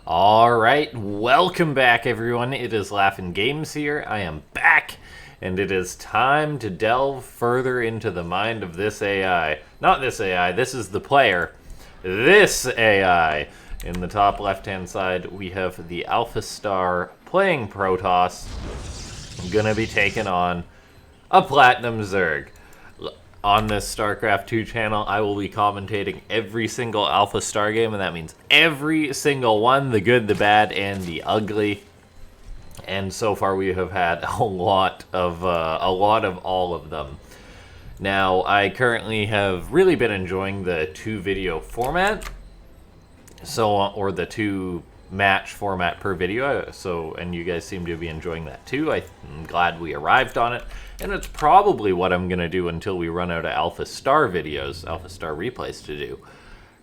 Alright, welcome back everyone. It is LaughNgamez here. I am back, and it is time to delve further into the mind of this AI. Not this AI, this is the player. This AI. In the top left-hand side, we have the AlphaStar playing Protoss. Gonna be taking on a Platinum Zerg. On this Starcraft 2 channel, I will be commentating every single AlphaStar game, and that means every single one, the good, the bad, and the ugly. And so far, we have had a lot of all of them. Now, I currently have really been enjoying the 2-video format, or the 2-match format per video. And you guys seem to be enjoying that too. I'm glad we arrived on it. And it's probably what I'm going to do until we run out of AlphaStar videos, AlphaStar replays to do.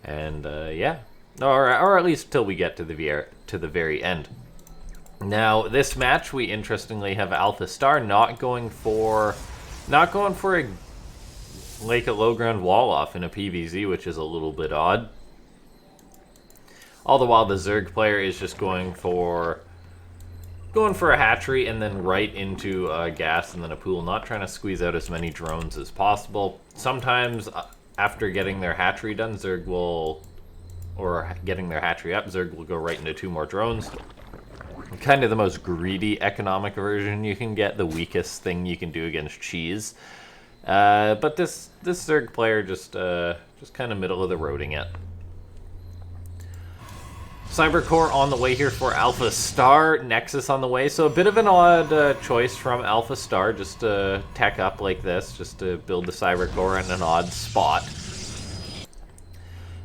And, yeah. Or at least till we get to the very end. Now, this match, we interestingly have AlphaStar not going for a Lake of Low Ground wall-off in a PvZ, which is a little bit odd. All the while, the Zerg player is just going for a hatchery and then right into a gas and then a pool, not trying to squeeze out as many drones as possible. Sometimes after getting their hatchery done, getting their hatchery up, Zerg will go right into 2 more drones. Kind of the most greedy economic version you can get, the weakest thing you can do against cheese. But this Zerg player just kind of middle of the roading it. Cybercore on the way here for AlphaStar, Nexus on the way, so a bit of an odd choice from AlphaStar, just to tech up like this, just to build the Cybercore in an odd spot.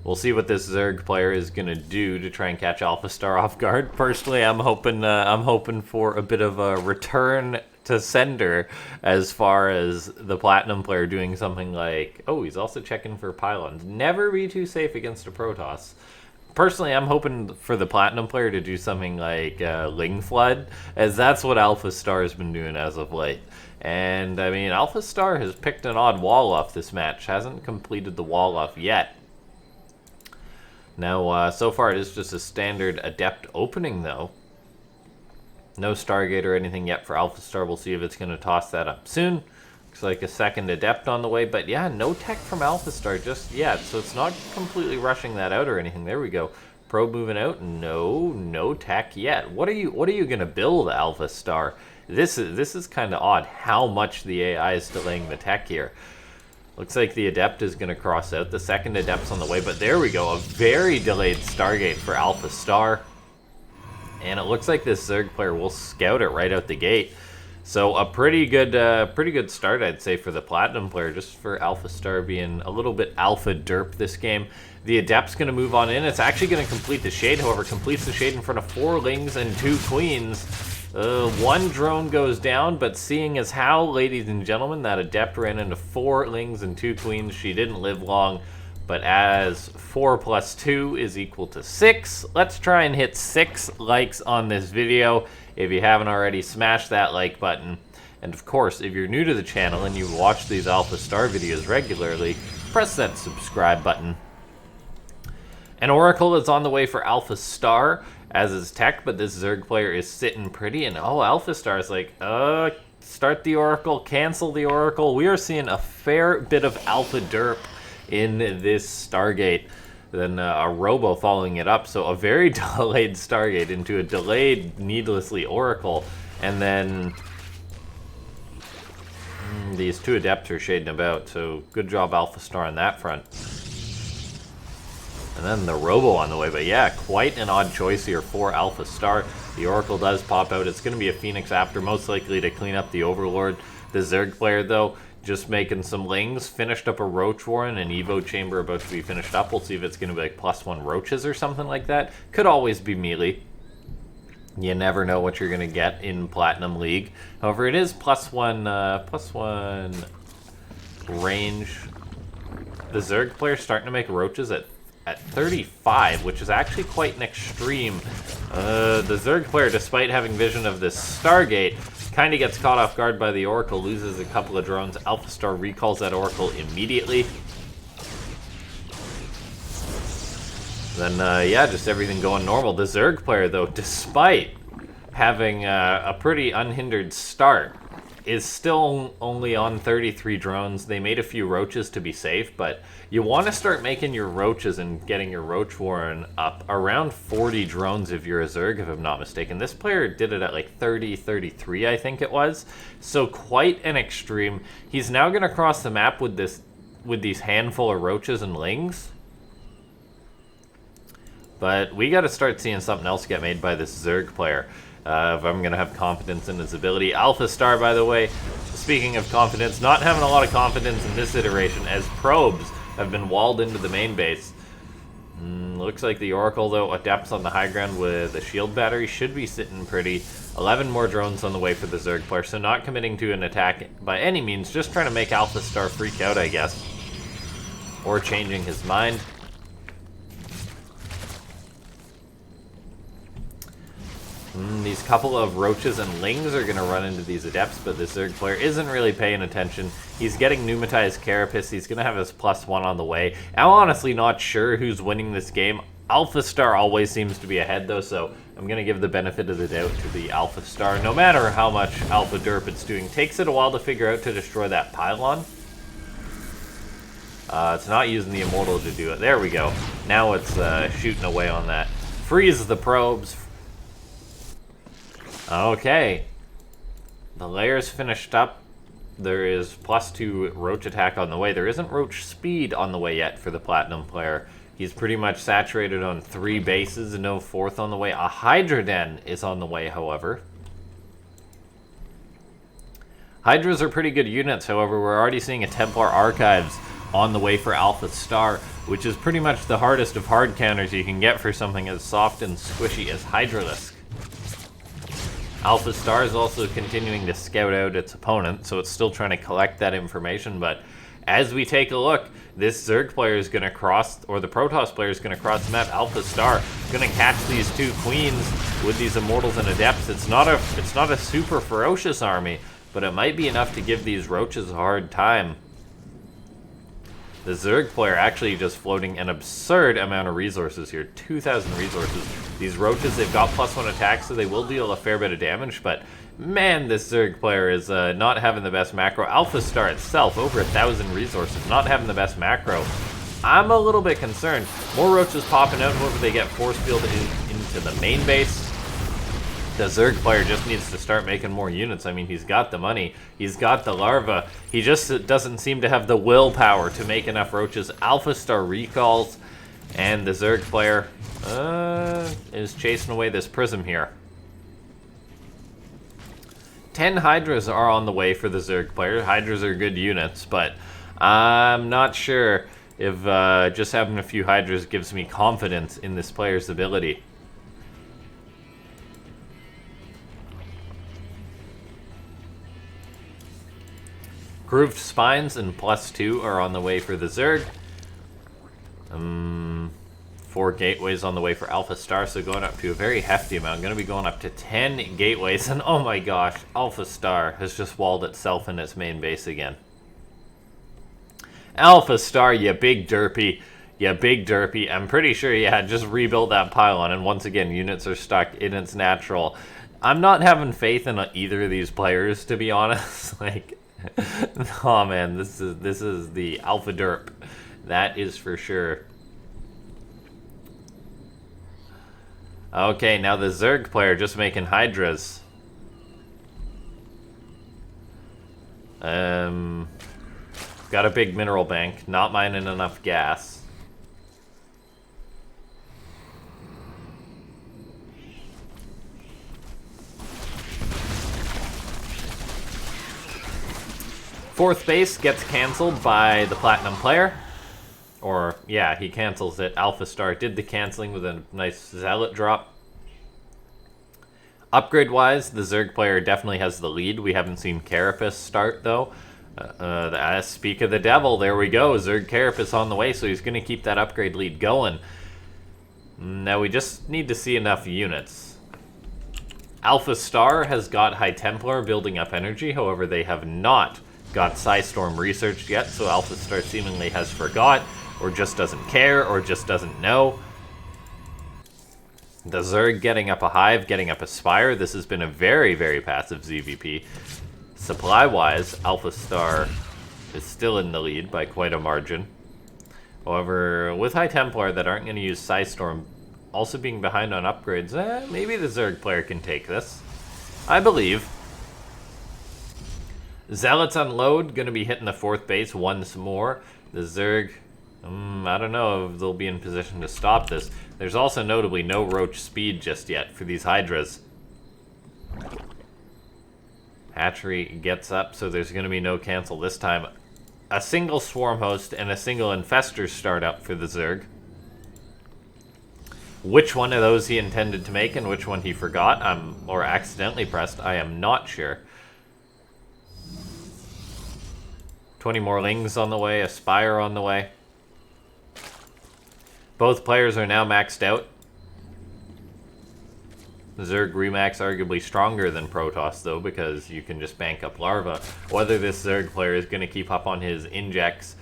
We'll see what this Zerg player is going to do to try and catch AlphaStar off guard. Personally, I'm hoping for a bit of a return to sender as far as the Platinum player doing something like, oh, he's also checking for pylons. Never be too safe against a Protoss. Personally, I'm hoping for the Platinum player to do something like Ling Flood, as that's what AlphaStar has been doing as of late. And, I mean, AlphaStar has picked an odd wall off this match, hasn't completed the wall off yet. Now, so far it is just a standard Adept opening, though. No Stargate or anything yet for AlphaStar. We'll see if it's going to toss that up soon. Looks like a second Adept on the way, but yeah, no tech from AlphaStar just yet, so it's not completely rushing that out or anything. There we go. Probe moving out. No tech yet. What are you gonna build, AlphaStar? This is kind of odd how much the AI is delaying the tech here. Looks like the Adept is gonna cross out. The second Adept's on the way, but there we go. A very delayed Stargate for AlphaStar, and it looks like this Zerg player will scout it right out the gate. So a pretty good start, I'd say, for the Platinum player, just for AlphaStar being a little bit alpha derp this game. The Adept's going to move on in. It's actually going to complete the Shade, however, completes the Shade in front of 4 Lings and 2 Queens. 1 drone goes down, but seeing as how, ladies and gentlemen, that Adept ran into 4 Lings and 2 Queens, she didn't live long. But as 4 plus 2 is equal to 6, let's try and hit 6 likes on this video. If you haven't already, smash that like button. And of course, if you're new to the channel and you watch these AlphaStar videos regularly, press that subscribe button. An Oracle is on the way for AlphaStar, as is tech, but this Zerg player is sitting pretty, and oh, AlphaStar is like, start the Oracle, cancel the Oracle. We are seeing a fair bit of alpha derp in this Stargate. Then a Robo following it up, so a very delayed Stargate into a delayed, needlessly, Oracle, and then these 2 Adepts are shading about, so good job AlphaStar on that front. And then the Robo on the way, but yeah, quite an odd choice here for AlphaStar. The Oracle does pop out. It's going to be a Phoenix after, most likely to clean up the Overlord. The Zerg player, though, just making some Lings, finished up a Roach Warren, an Evo Chamber about to be finished up. We'll see if it's going to be like +1 Roaches or something like that. Could always be melee. You never know what you're going to get in Platinum League. However, it is +1 range. The Zerg player starting to make Roaches at 35, which is actually quite an extreme. The Zerg player, despite having vision of this Stargate, kind of gets caught off guard by the Oracle, loses a couple of drones. AlphaStar recalls that Oracle immediately. Then, yeah, just everything going normal. The Zerg player, though, despite having a pretty unhindered start, is still only on 33 drones. They made a few roaches to be safe, but you want to start making your roaches and getting your roach warren up around 40 drones if you're a Zerg, if I'm not mistaken. This player did it at like 30, 33, I think it was. So quite an extreme. He's now going to cross the map with these handful of roaches and lings. But we got to start seeing something else get made by this Zerg player. If I'm going to have confidence in his ability. AlphaStar, by the way, speaking of confidence, not having a lot of confidence in this iteration as probes have been walled into the main base. Looks like the Oracle, though, adapts on the high ground with a shield battery. Should be sitting pretty. 11 more drones on the way for the Zerg player, so not committing to an attack by any means. Just trying to make AlphaStar freak out, I guess. Or changing his mind. These couple of roaches and lings are going to run into these adepts, but the Zerg player isn't really paying attention. He's getting pneumatized carapace. He's going to have his +1 on the way. I'm honestly not sure who's winning this game. AlphaStar always seems to be ahead, though, so I'm going to give the benefit of the doubt to the AlphaStar. No matter how much Alpha Derp it's doing, takes it a while to figure out to destroy that pylon. It's not using the Immortal to do it. There we go. Now it's shooting away on that. Freeze the probes. Okay. The layer's finished up. There is +2 roach attack on the way. There isn't roach speed on the way yet for the Platinum player. He's pretty much saturated on 3 bases, no 4th on the way. A Hydra Den is on the way, however. Hydras are pretty good units, however. We're already seeing a Templar Archives on the way for AlphaStar, which is pretty much the hardest of hard counters you can get for something as soft and squishy as Hydralisk. AlphaStar is also continuing to scout out its opponent, so it's still trying to collect that information, but as we take a look, this Zerg player is going to cross, or the Protoss player is going to cross the map. AlphaStar going to catch these 2 queens with these Immortals and Adepts. It's not a super ferocious army, but it might be enough to give these roaches a hard time. The Zerg player actually just floating an absurd amount of resources here. 2,000 resources. These roaches, they've got +1 attack, so they will deal a fair bit of damage, but man, this Zerg player is not having the best macro. AlphaStar itself, over 1,000 resources, not having the best macro. I'm a little bit concerned. More roaches popping out, however, they get force field into the main base. The Zerg player just needs to start making more units. I mean, he's got the money. He's got the larva. He just doesn't seem to have the willpower to make enough roaches. AlphaStar recalls, and the Zerg player is chasing away this prism here. 10 Hydras are on the way for the Zerg player. Hydras are good units, but I'm not sure if just having a few Hydras gives me confidence in this player's ability. Grooved Spines and +2 are on the way for the Zerg. 4 gateways on the way for AlphaStar, so going up to a very hefty amount. Going to be going up to 10 gateways, and oh my gosh, AlphaStar has just walled itself in its main base again. AlphaStar, you big derpy. You big derpy. I'm pretty sure you had just rebuilt that pylon, and once again, units are stuck in its natural. I'm not having faith in either of these players, to be honest. Like, oh man, this is the Alpha Derp. That is for sure. Okay, now the Zerg player just making Hydras. Got a big mineral bank, not mining enough gas. Fourth base gets cancelled by the Platinum player. Or, yeah, he cancels it. AlphaStar did the canceling with a nice Zealot drop. Upgrade-wise, the Zerg player definitely has the lead. We haven't seen Carapace start, though. Speak of the devil, there we go. Zerg Carapace on the way, so he's going to keep that upgrade lead going. Now we just need to see enough units. AlphaStar has got High Templar building up energy, however they have not got Psystorm researched yet, so AlphaStar seemingly has forgot, or just doesn't care, or just doesn't know. The Zerg getting up a Hive, getting up a Spire. This has been a very, very passive ZVP. Supply-wise, AlphaStar is still in the lead by quite a margin. However, with High Templar that aren't going to use Psystorm, also being behind on upgrades, maybe the Zerg player can take this. I believe. Zealots unload, going to be hitting the 4th base once more. The Zerg, I don't know if they'll be in position to stop this. There's also notably no Roach speed just yet for these Hydras. Hatchery gets up, so there's going to be no cancel this time. A single Swarm Host and a single Infestor start up for the Zerg. Which one of those he intended to make and which one he forgot, or accidentally pressed, I am not sure. 20 more Lings on the way, a Spire on the way. Both players are now maxed out. Zerg Remax arguably stronger than Protoss though, because you can just bank up Larva. Whether this Zerg player is going to keep up on his injects,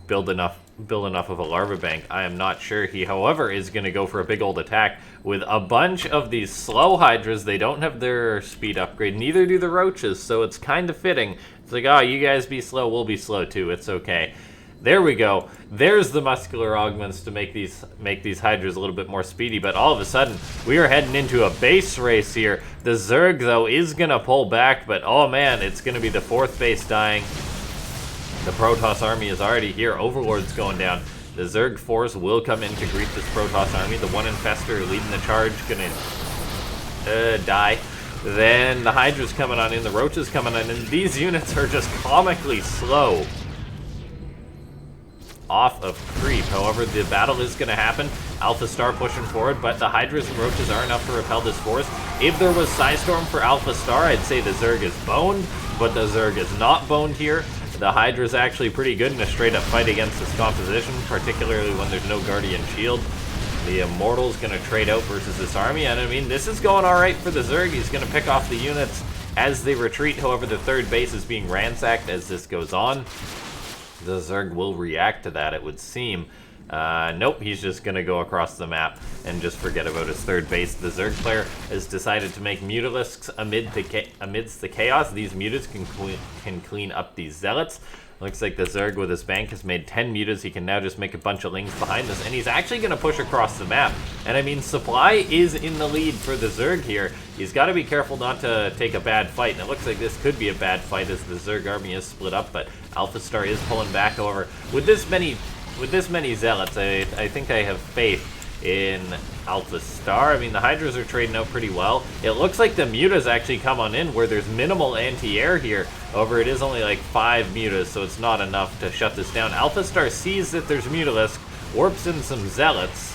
build enough of a Larva bank, I am not sure. He, however, is going to go for a big old attack with a bunch of these slow Hydras. They don't have their speed upgrade, neither do the Roaches, so it's kind of fitting. It's like, oh, you guys be slow, we'll be slow too, it's okay. There we go. There's the muscular augments to make these Hydras a little bit more speedy, but all of a sudden, we are heading into a base race here. The Zerg, though, is going to pull back, but oh man, it's going to be the 4th base dying. The Protoss army is already here. Overlord's going down. The Zerg force will come in to greet this Protoss army. The one Infestor leading the charge, going to die. Then the Hydra's coming on in, the Roach's coming on in. These units are just comically slow off of creep. However, the battle is going to happen. AlphaStar pushing forward, but the Hydras and Roaches are enough to repel this force. If there was Psystorm for AlphaStar, I'd say the Zerg is boned, but the Zerg is not boned here. The Hydra's actually pretty good in a straight-up fight against this composition, particularly when there's no Guardian Shield. The Immortal's going to trade out versus this army, and I mean, this is going alright for the Zerg. He's going to pick off the units as they retreat. However, the 3rd base is being ransacked as this goes on. The Zerg will react to that, it would seem. Nope, he's just going to go across the map and just forget about his 3rd base. The Zerg player has decided to make Mutalisks amidst the chaos. These Mutas can clean up these Zealots. Looks like the Zerg with his bank has made 10 Mutas. He can now just make a bunch of Lings behind this, and he's actually going to push across the map. And I mean, supply is in the lead for the Zerg here. He's got to be careful not to take a bad fight, and it looks like this could be a bad fight as the Zerg army is split up, but AlphaStar is pulling back over. With this many Zealots, I think I have faith in AlphaStar. I mean, the Hydras are trading out pretty well. It looks like the Mutas actually come on in where there's minimal anti-air here. However, it is only like 5 Mutas, so it's not enough to shut this down. AlphaStar sees that there's Mutalisk, warps in some Zealots.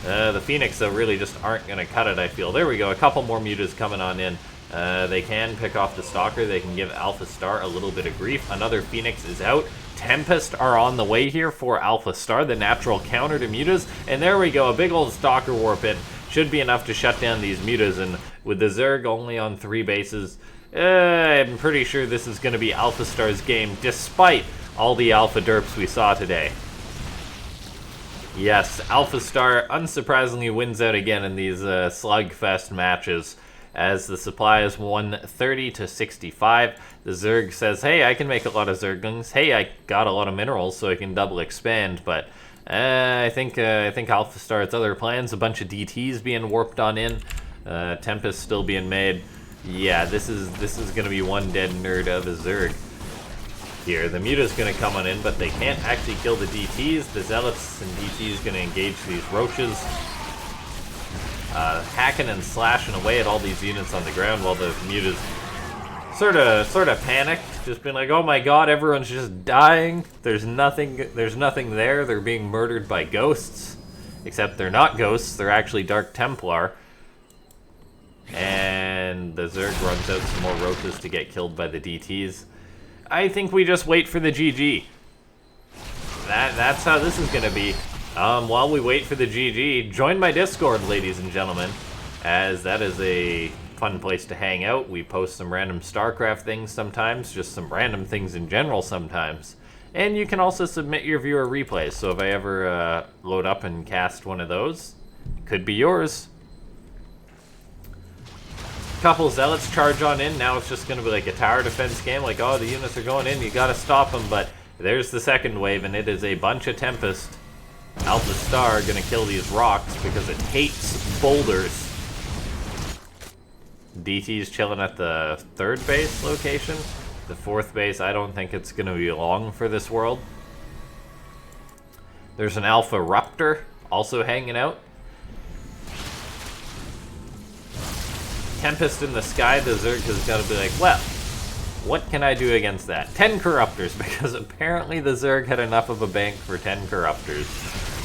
The Phoenix, though, really just aren't going to cut it, I feel. There we go, a couple more Mutas coming on in. They can pick off the Stalker. They can give AlphaStar a little bit of grief. Another Phoenix is out. Tempest are on the way here for AlphaStar, the natural counter to Mutas. And there we go, a big old Stalker warp in. Should be enough to shut down these Mutas. And with the Zerg only on 3 bases, I'm pretty sure this is going to be AlphaStar's game, despite all the Alpha Derps we saw today. Yes, AlphaStar unsurprisingly wins out again in these slugfest matches, as the supply is 130 to 65. The Zerg says, hey, I can make a lot of Zerglings. Hey, I got a lot of minerals, so I can double expand. But I think AlphaStar has other plans. A bunch of DTs being warped on in. Tempest still being made. Yeah, this is going to be one dead nerd of a Zerg here. The Muta's going to come on in, but they can't actually kill the DTs. The Zealots and DTs going to engage these Roaches. Hacking and slashing away at all these units on the ground while the Mutas sort of panicked, just being like, oh my god, everyone's just dying. There's nothing there. They're being murdered by ghosts. Except they're not ghosts, they're actually Dark Templar. And the Zerg runs out some more Roaches to get killed by the DTs. I think we just wait for the GG. That's how this is gonna be. While we wait for the GG, join my Discord, ladies and gentlemen, as that is a fun place to hang out. We post some random Starcraft things sometimes, just some random things in general sometimes. And you can also submit your viewer replays, so if I ever load up and cast one of those, it could be yours. Couple zealots charge on in. Now it's just going to be like a tower defense game. Like, oh, the units are going in. You got to stop them. But there's the second wave, and it is a bunch of Tempest. AlphaStar going to kill these rocks because it hates boulders. DT's chilling at the third base location. The fourth base, I don't think it's going to be long for this world. There's an Alpha Raptor also hanging out. Tempest in the sky, the Zerg has got to be like, well, what can I do against that? 10 Corruptors, because apparently the Zerg had enough of a bank for 10 Corruptors.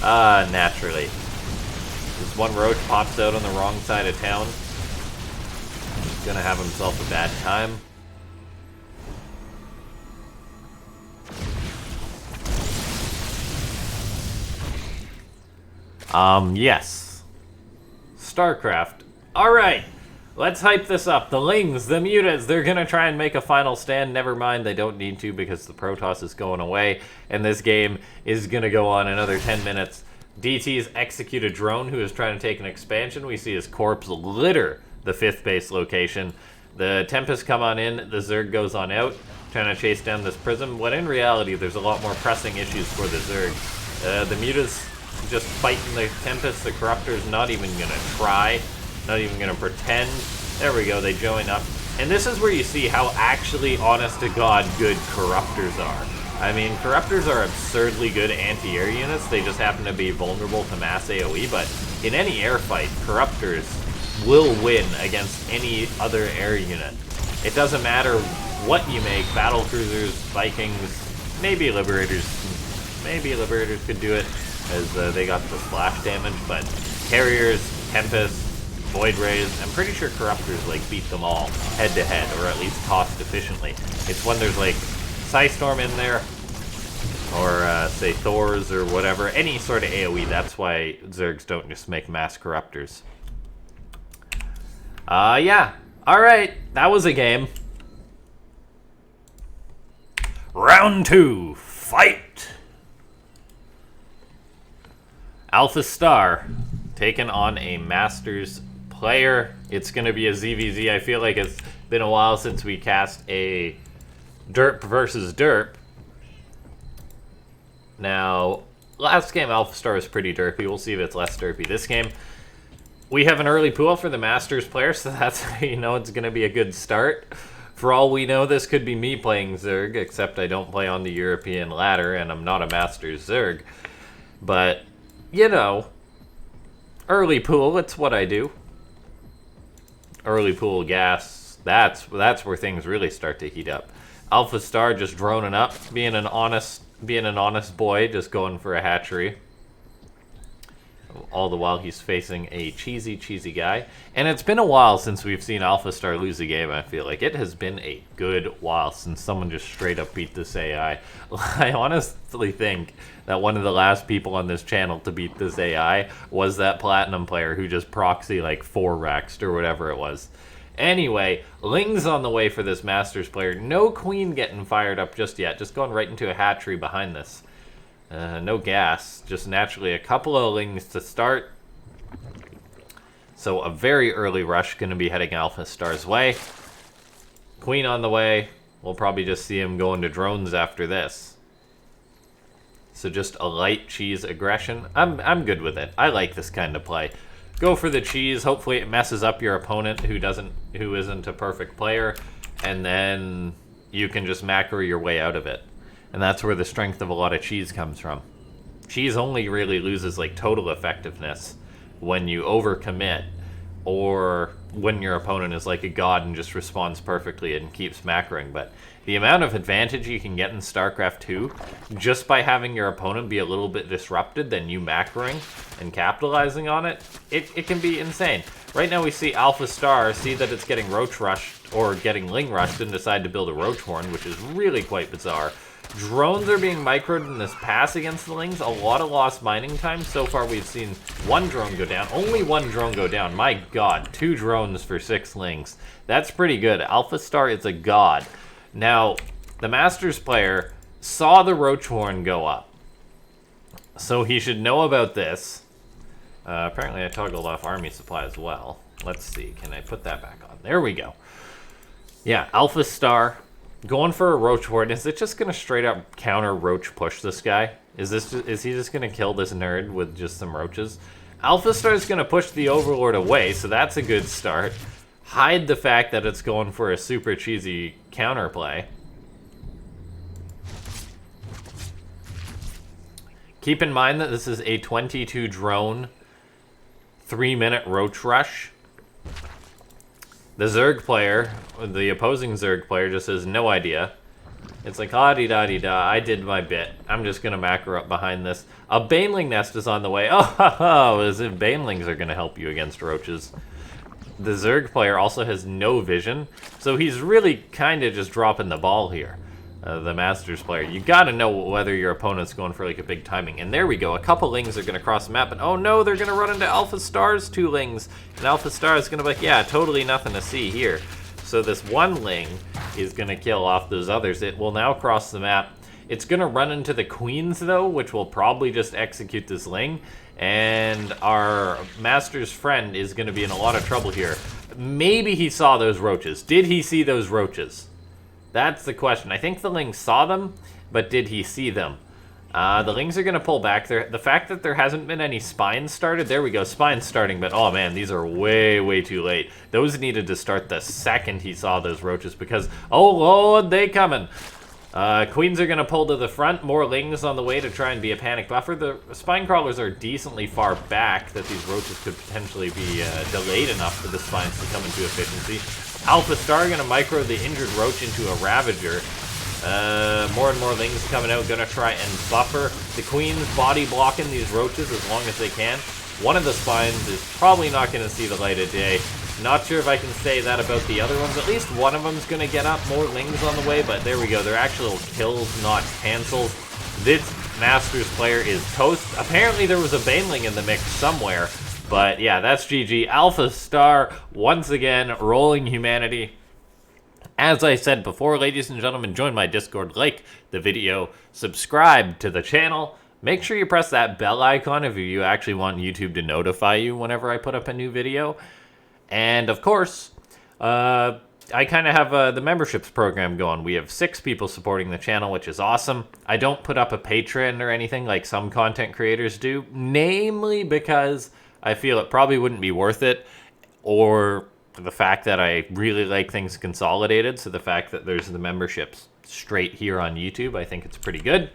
Naturally. This one roach pops out on the wrong side of town. He's gonna have himself a bad time. Yes. Starcraft. Alright. Let's hype this up. The Lings, the Mutas, they're going to try and make a final stand. Never mind, they don't need to because the Protoss is going away. And this game is going to go on another 10 minutes. DT's execute a drone who is trying to take an expansion. We see his corpse litter the 5th base location. The Tempest come on in. The Zerg goes on out, trying to chase down this Prism. When in reality, there's a lot more pressing issues for the Zerg. The Mutas just fighting the Tempest. The Corruptor's not even going to try. Not even gonna pretend. There we go, they join up. And this is where you see how actually, honest to God, good Corruptors are. I mean, Corruptors are absurdly good anti-air units. They just happen to be vulnerable to mass AoE, but in any air fight, Corruptors will win against any other air unit. It doesn't matter what you make, Battlecruisers, Vikings, maybe Liberators. Maybe Liberators could do it, as they got the splash damage, but Carriers, Tempest, Void Rays, I'm pretty sure Corruptors like beat them all head to head, or at least cost efficiently. It's when there's like Psystorm in there, or say Thors or whatever, any sort of AoE. That's why Zergs don't just make mass Corruptors. Yeah. Alright, that was a game. Round 2, fight! AlphaStar taking on a Masters player. It's going to be a ZVZ. I feel like it's been a while since we cast a derp versus derp. Now, last game AlphaStar was pretty derpy. We'll see if it's less derpy this game. We have an early pool for the Masters player, so that's how you know it's going to be a good start. For all we know, this could be me playing Zerg, except I don't play on the European ladder, and I'm not a Masters Zerg. But, you know, early pool, it's what I do. Early pool gas, that's where things really start to heat up. AlphaStar just droning up, being an honest boy, just going for a hatchery. All the while he's facing a cheesy guy. And it's been a while since we've seen AlphaStar lose a game, I feel like. It has been a good while since someone just straight up beat this AI. I honestly think that one of the last people on this channel to beat this AI was that Platinum player who just proxy like 4-rexed or whatever it was. Anyway, Ling's on the way for this Masters player. No Queen getting fired up just yet. Just going right into a hatchery behind this. No gas, just naturally a couple of Lings to start. So a very early rush going to be heading AlphaStar's way. Queen on the way. We'll probably just see him going to drones after this. So just a light cheese aggression. I'm good with it. I like this kind of play. Go for the cheese. Hopefully it messes up your opponent who isn't a perfect player, and then you can just macro your way out of it. And that's where the strength of a lot of cheese comes from. Cheese only really loses like total effectiveness when you overcommit, or when your opponent is like a god and just responds perfectly and keeps macroing. But the amount of advantage you can get in StarCraft 2 just by having your opponent be a little bit disrupted than you macroing and capitalizing on it, it can be insane. Right now we see AlphaStar see that it's getting roach rushed or getting ling rushed and decide to build a roach horn, which is really quite bizarre. Drones are being microed in this pass against the Lings. A lot of lost mining time. So far we've seen one drone go down. Only one drone go down. My god, 2 drones for 6 Lings. That's pretty good. AlphaStar is a god. Now, the Masters player saw the roach horn go up. So he should know about this. Apparently I toggled off army supply as well. Let's see, can I put that back on? There we go. Yeah, AlphaStar. Going for a roach horde. Is it just gonna straight up counter roach push this guy? Is he just gonna kill this nerd with just some roaches? AlphaStar is gonna push the Overlord away, so that's a good start. Hide the fact that it's going for a super cheesy counterplay. Keep in mind that this is a 22 drone, 3-minute roach rush. The Zerg player, the opposing Zerg player, just has no idea. It's like, ah-dee-da-dee-da, I did my bit. I'm just gonna macro up behind this. A Baneling nest is on the way. Oh, as if Banelings are gonna help you against roaches. The Zerg player also has no vision, so he's really kind of just dropping the ball here. The Masters player. You gotta know whether your opponent's going for like a big timing. And there we go. A couple Lings are gonna cross the map, but oh no, they're gonna run into AlphaStar's 2 Lings. And AlphaStar is gonna be like, yeah, totally nothing to see here. So this one Ling is gonna kill off those others. It will now cross the map. It's gonna run into the Queens though, which will probably just execute this Ling. And our Master's friend is gonna be in a lot of trouble here. Maybe he saw those roaches. Did he see those roaches? That's the question. I think the Ling saw them, but did he see them? The Lings are going to pull back. The fact that there hasn't been any spines started, there we go, spines starting, but oh man, these are way, way too late. Those needed to start the second he saw those roaches because, oh lord, they coming. Queens are going to pull to the front, more Lings on the way to try and be a panic buffer. The spine crawlers are decently far back that these roaches could potentially be delayed enough for the spines to come into efficiency. AlphaStar going to micro the injured roach into a Ravager. More and more Lings coming out, going to try and buffer. The Queen's body blocking these roaches as long as they can. One of the spines is probably not going to see the light of day. Not sure if I can say that about the other ones. At least one of them's going to get up. More Lings on the way, but there we go. They're actual kills, not cancels. This Masters player is toast. Apparently there was a Baneling in the mix somewhere. But yeah, that's GG. AlphaStar, once again, rolling humanity. As I said before, ladies and gentlemen, join my Discord, like the video, subscribe to the channel. Make sure you press that bell icon if you actually want YouTube to notify you whenever I put up a new video. And of course, I kind of have the memberships program going. We have 6 people supporting the channel, which is awesome. I don't put up a Patreon or anything like some content creators do, namely because I feel it probably wouldn't be worth it, or the fact that I really like things consolidated, so the fact that there's the memberships straight here on YouTube, I think it's pretty good.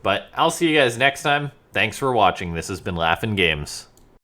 But I'll see you guys next time. Thanks for watching. This has been LaughNgamez.